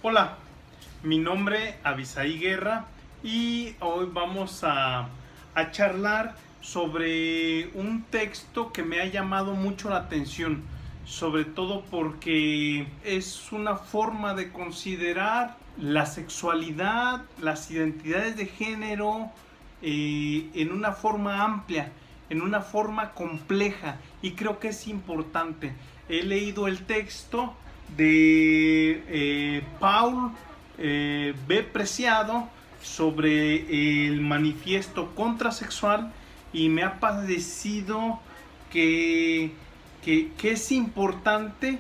Hola, mi nombre es Abisaí Guerra y hoy vamos a charlar sobre un texto que me ha llamado mucho la atención, sobre todo porque es una forma de considerar la sexualidad, las identidades de género en una forma amplia, en una forma compleja, y creo que es importante. He leído el texto de Paul B. Preciado sobre el manifiesto contrasexual y me ha parecido que es importante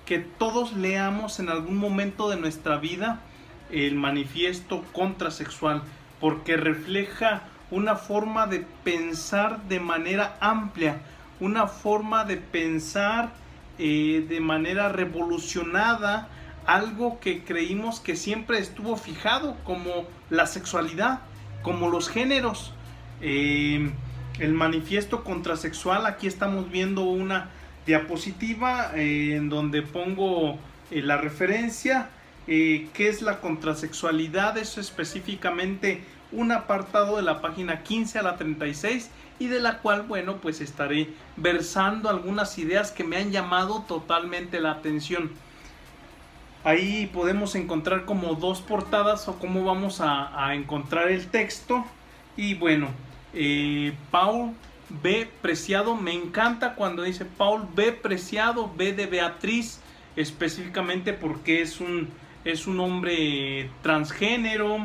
que todos leamos en algún momento de nuestra vida el manifiesto contrasexual, porque refleja una forma de pensar de manera amplia, una forma de pensar de manera revolucionada, algo que creímos que siempre estuvo fijado, como la sexualidad, como los géneros. El manifiesto contrasexual, aquí estamos viendo una diapositiva en donde pongo la referencia. ¿Qué es la contrasexualidad? Eso específicamente un apartado de la página 15 a la 36, y de la cual, bueno, pues estaré versando algunas ideas que me han llamado totalmente la atención. Ahí podemos encontrar como dos portadas o cómo vamos a encontrar el texto. Y bueno, Paul B. Preciado, me encanta cuando dice Paul B. Preciado, B de Beatriz, específicamente porque es un hombre transgénero,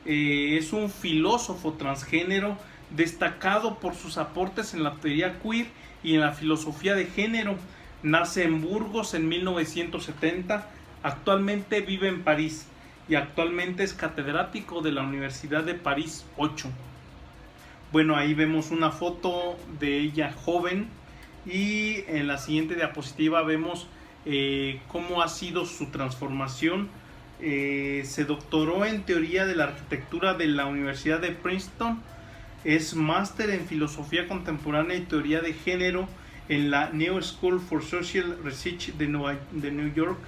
es un filósofo transgénero destacado por sus aportes en la teoría queer y en la filosofía de género. Nace en Burgos en 1970, actualmente vive en París y actualmente es catedrático de la Universidad de París 8. Bueno, ahí vemos una foto de ella joven, y en la siguiente diapositiva vemos cómo ha sido su transformación. Se doctoró en teoría de la arquitectura de la Universidad de Princeton, es máster en filosofía contemporánea y teoría de género en la New School for Social Research de New York.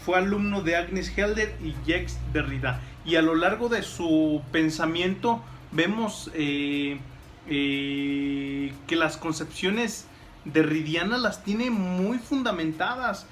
Fue alumno de Agnes Helder y Jacques Derrida, y a lo largo de su pensamiento vemos que las concepciones derridianas las tiene muy fundamentadas,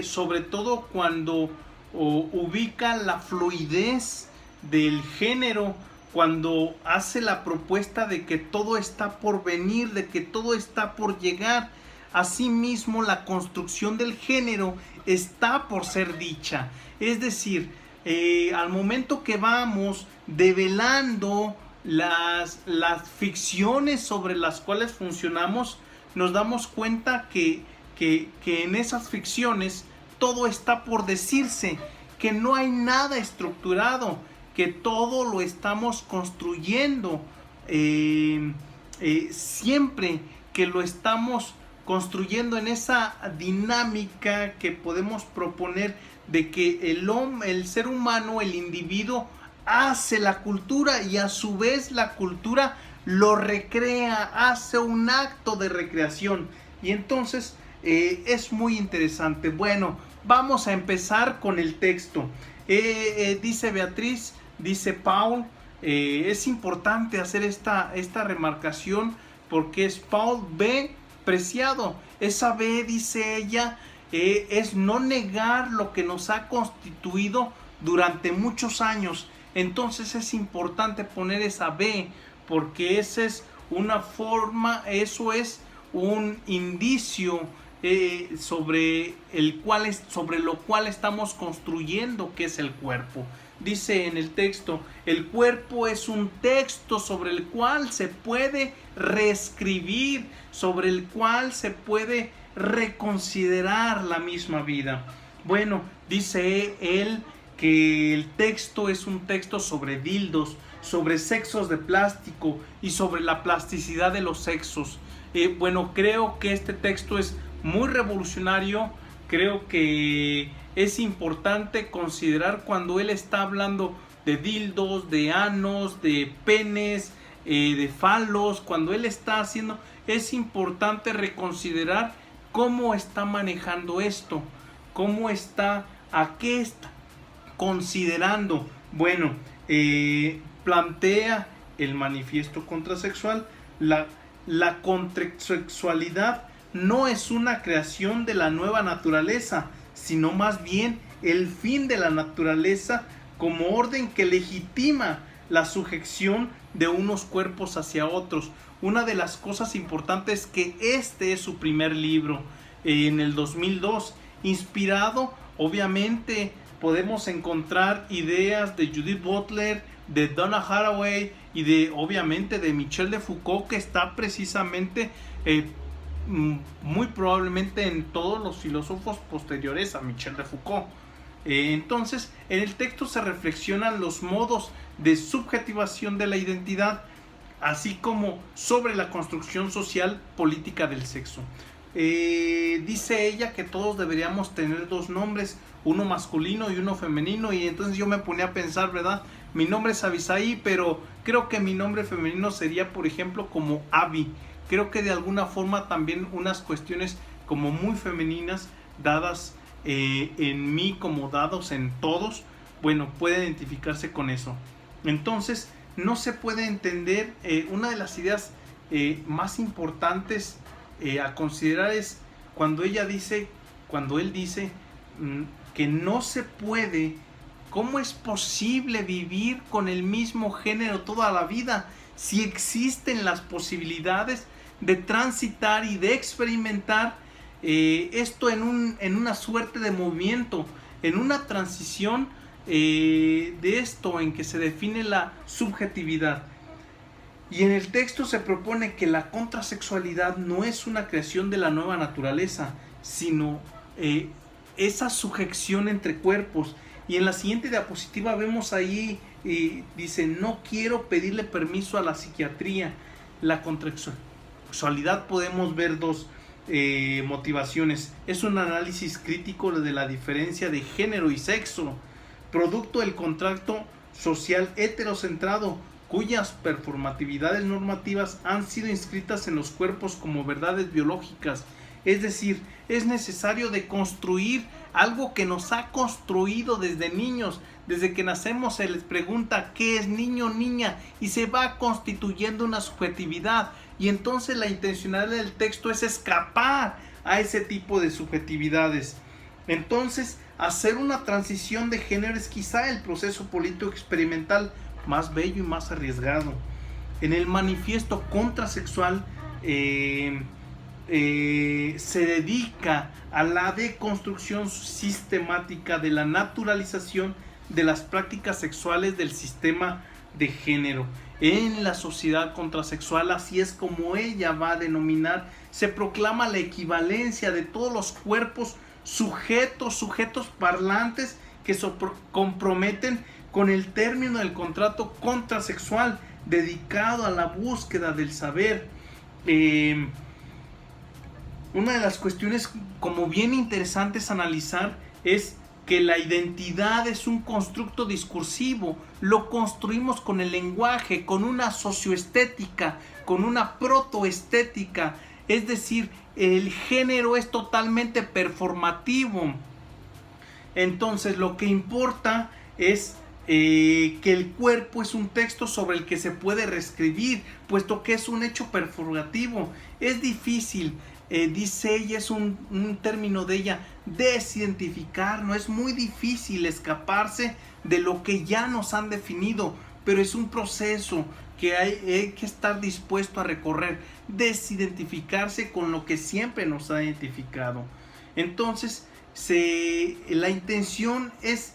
sobre todo cuando ubica la fluidez del género, cuando hace la propuesta de que todo está por venir, de que todo está por llegar. Asimismo, la construcción del género está por ser dicha. Es decir, al momento que vamos develando las ficciones sobre las cuales funcionamos, nos damos cuenta que en esas ficciones todo está por decirse, que no hay nada estructurado, que todo lo estamos construyendo, siempre que lo estamos construyendo en esa dinámica que podemos proponer de que el ser humano, el individuo, hace la cultura y a su vez la cultura lo recrea, hace un acto de recreación. Y entonces es muy interesante. Bueno, vamos a empezar con el texto. Dice Beatriz, dice Paul, es importante hacer esta remarcación porque es Paul B. Preciado. Esa B, dice ella, es no negar lo que nos ha constituido durante muchos años. Entonces es importante poner esa B, porque esa es una forma, eso es un indicio sobre lo cual estamos construyendo, que es el cuerpo. Dice en el texto, el cuerpo es un texto sobre el cual se puede reescribir, sobre el cual se puede reconsiderar la misma vida. Bueno, dice él que el texto es un texto sobre dildos, sobre sexos de plástico y sobre la plasticidad de los sexos. Bueno, creo que este texto es muy revolucionario. Creo que es importante considerar cuando él está hablando de dildos, de anos, de penes, de falos. Cuando él está haciendo, es importante reconsiderar cómo está manejando esto, cómo está, a qué está, considerando, bueno, plantea el manifiesto contrasexual, la contrasexualidad no es una creación de la nueva naturaleza, sino más bien el fin de la naturaleza como orden que legitima la sujeción de unos cuerpos hacia otros. Una de las cosas importantes es que este es su primer libro en el 2002, inspirado, obviamente podemos encontrar ideas de Judith Butler, de Donna Haraway y de, obviamente, de Michel de Foucault, que está precisamente muy probablemente en todos los filósofos posteriores a Michel de Foucault. Entonces, en el texto se reflexionan los modos de subjetivación de la identidad, así como sobre la construcción social política del sexo. Dice ella que todos deberíamos tener dos nombres, uno masculino y uno femenino, y entonces yo me ponía a pensar, ¿verdad? Mi nombre es Abisaí, pero creo que mi nombre femenino sería, por ejemplo, como Abi. Creo que de alguna forma también unas cuestiones como muy femeninas dadas en mí, como dados en todos, bueno, puede identificarse con eso. Entonces, no se puede entender, una de las ideas más importantes a considerar es cuando él dice que no se puede, ¿cómo es posible vivir con el mismo género toda la vida si existen las posibilidades de transitar y de experimentar esto en una suerte de movimiento, en una transición de esto en que se define la subjetividad? Y en el texto se propone que la contrasexualidad no es una creación de la nueva naturaleza, sino esa sujeción entre cuerpos. Y en la siguiente diapositiva vemos ahí, dice, no quiero pedirle permiso a la psiquiatría. La contrasexualidad podemos ver dos motivaciones. Es un análisis crítico de la diferencia de género y sexo, producto del contrato social heterocentrado, cuyas performatividades normativas han sido inscritas en los cuerpos como verdades biológicas. Es decir, es necesario deconstruir algo que nos ha construido desde niños. Desde que nacemos se les pregunta qué es niño o niña y se va constituyendo una subjetividad. Y entonces la intencionalidad del texto es escapar a ese tipo de subjetividades. Entonces, hacer una transición de género es quizá el proceso político experimental más bello y más arriesgado. En el manifiesto contrasexual se dedica a la deconstrucción sistemática de la naturalización de las prácticas sexuales del sistema de género. En la sociedad contrasexual, así es como ella va a denominar, se proclama la equivalencia de todos los cuerpos sujetos parlantes que se comprometen con el término del contrato contrasexual dedicado a la búsqueda del saber. Una de las cuestiones como bien interesantes analizar es que la identidad es un constructo discursivo, lo construimos con el lenguaje, con una socioestética, con una protoestética, es decir, el género es totalmente performativo. Entonces lo que importa es que el cuerpo es un texto sobre el que se puede reescribir, puesto que es un hecho performativo. Es difícil, dice ella, es un término de ella, desidentificar, no es muy difícil escaparse de lo que ya nos han definido, pero es un proceso que hay que estar dispuesto a recorrer, desidentificarse con lo que siempre nos ha identificado. Entonces, la intención es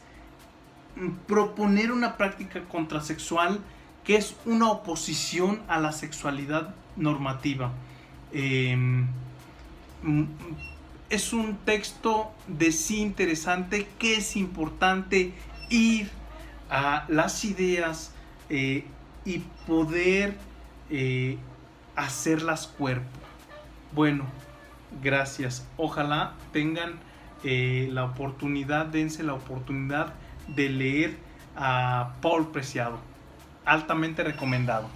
proponer una práctica contrasexual que es una oposición a la sexualidad normativa. Es un texto de sí interesante, que es importante ir a las ideas y poder hacerlas cuerpo. Bueno, gracias. Ojalá tengan la oportunidad, dense la oportunidad de leer a Paul Preciado. Altamente recomendado.